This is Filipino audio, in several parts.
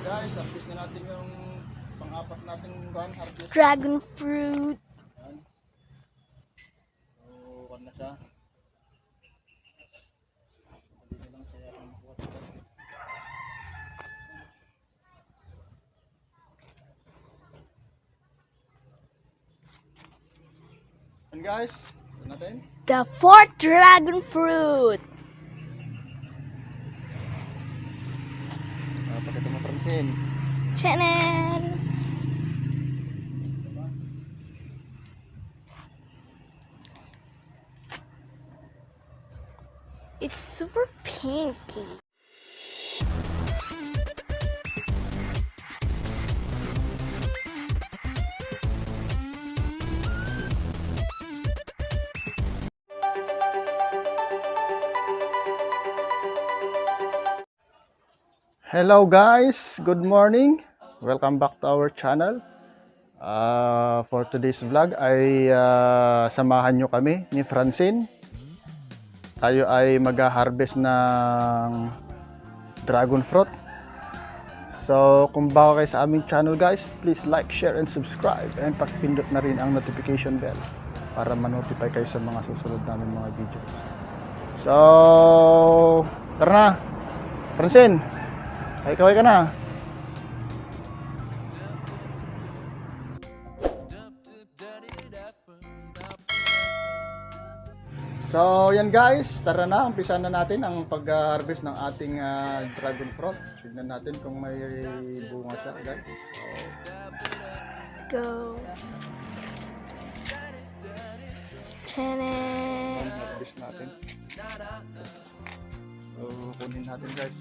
Guys, harvest na natin yung pang-apat nating harvest. Dragon fruit. Yan. So, kan na siya. Hindi lang kaya ang makuha ito. And guys, ito natin. The fourth dragon fruit. Pakita mo, Francine. Chanan! It's super pinky. Hello guys, good morning. Welcome back to our channel. For today's vlog ay samahan nyo kami ni Francine. Tayo ay mag-harvest ng dragon fruit. So kung bago kayo sa aming channel guys, please like, share, and subscribe. And pakipindot na rin ang notification bell para ma-notify kayo sa mga susunod namin mga videos. So tara na, Francine. Kaway ka na. So yan guys, tara na, umpisa na natin ang pag-harvest ng ating dragon fruit. Tignan natin kung may bunga siya guys. Let's go. Chanan! Harvest natin. So kunin natin guys.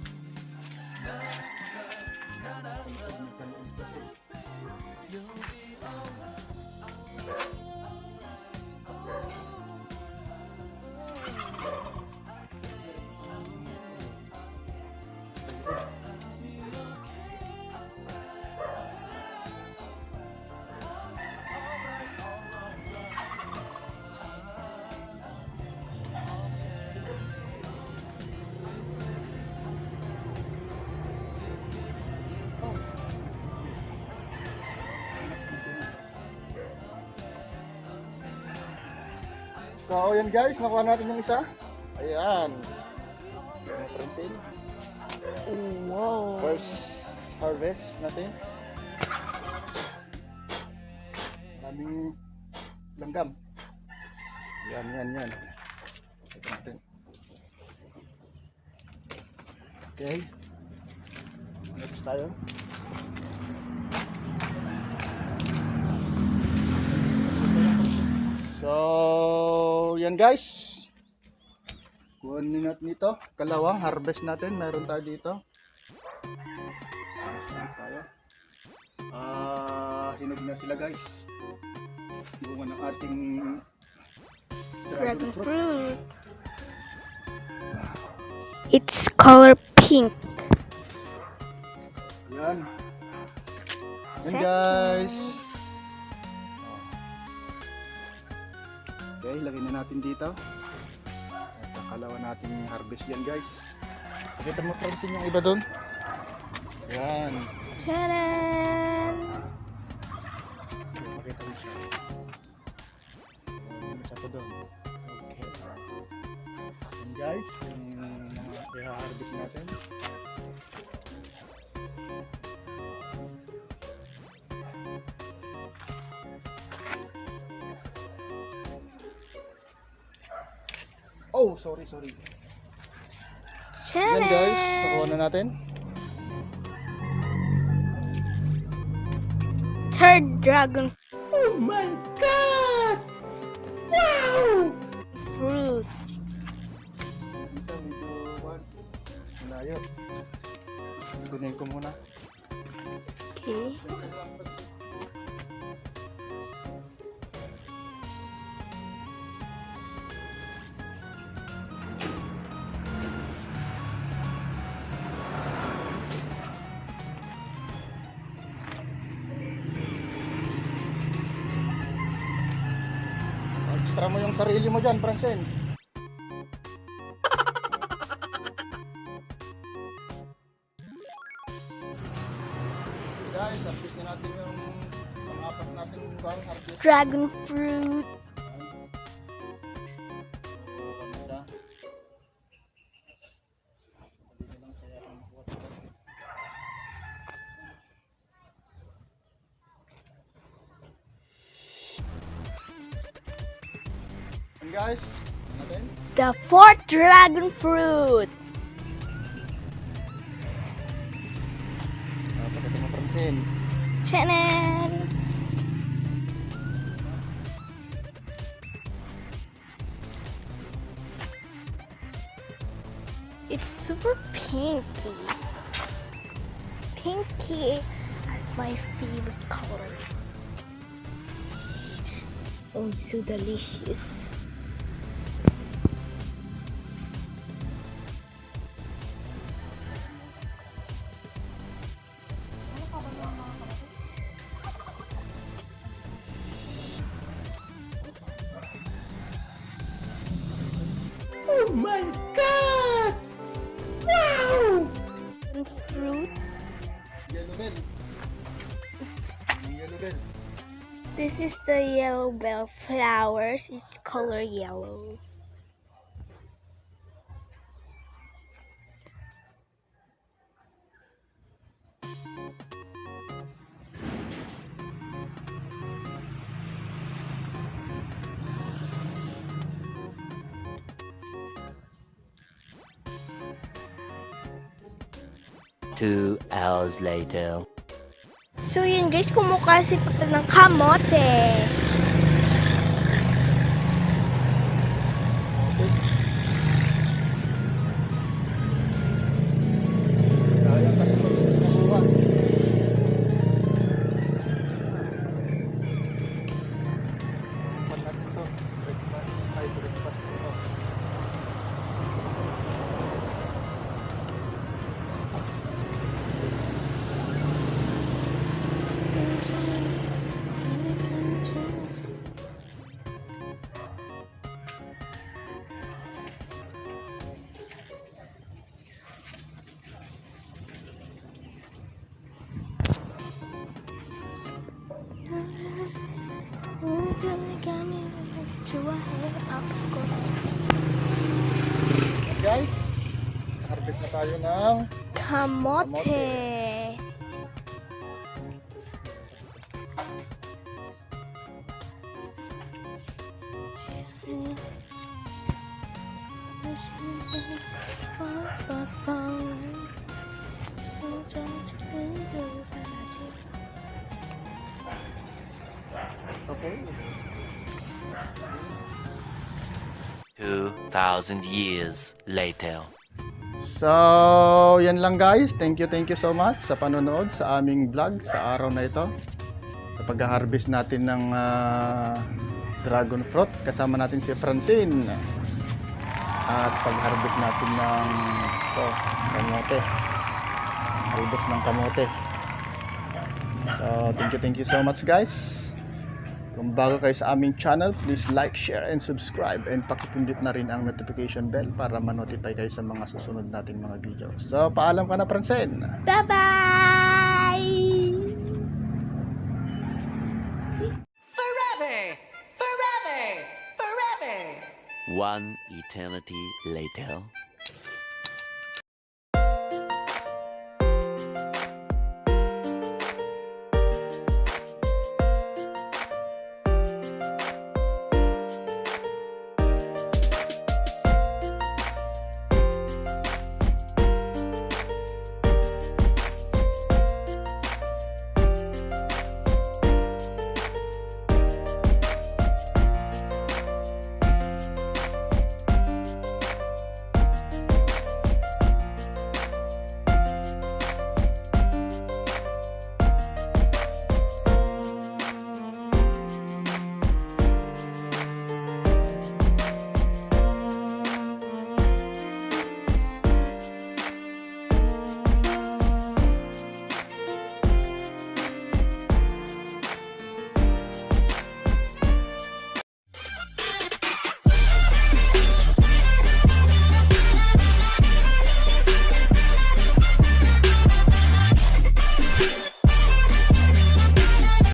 So yan guys, nakuha natin yung isa. Ayan. Yung Francine. Wow. First harvest natin. Daming langgam. Yan. Ito natin. Okay. Next tayo. So, yan guys. Kunin natin ito. Kalawang harvest natin. Meron tayo dito. Tayo. Hinog na sila guys. Bunga ng ating Dragon fruit. It's color pink. Yan. Yan guys. Okay, lagay na natin dito. At kakalawa natin harvest yan guys. Pakita mo Francine yung iba doon. Yan. Chanan! Pakita mo siya. Isa pa doon. Okay. Yan guys, yung mga i-harvest natin. Oh, sorry. Chanan! Yan guys, nakuha na natin. Third dragon Oh my God! Wow! fruit. Isa medyo malayo. Kunin ko muna. Okay. Extra mo yung sarili mo dyan, Francine. Guys, harvest na natin yung pang-apat natin harvest. Dragon fruit. And guys, natin. The fourth dragon fruit. Pakita mo, Francine. Chanan! It's super pinky. Pinky is my favorite color. Oh, so delicious. Oh my God! Wow! Fruit. Yellow bell. Yellow bell. This is the yellow bell flowers. It's color yellow. Two hours later. So yun guys, kumukha si Papa ng kamote. Kaya tayo makuha. Natin to. Breakfast. Ay, breakfast ito. Guys, harvest na tayo ng Kamote. okay. 2,000 years later. So, yan lang guys. Thank you so much sa panonood sa aming vlog sa araw na ito. Sa pag-harvest natin ng dragon fruit. Kasama natin si Francine. At pag-harvest natin ng kamote. Harvest ng kamote. So, thank you so much guys. Kung bago kayo sa aming channel, please like, share, and subscribe. And pakipindot na rin ang notification bell para ma-notify kayo sa mga susunod nating mga video. So, paalam ka na, Francine. Bye-bye! Forever! Forever! Forever! One eternity later.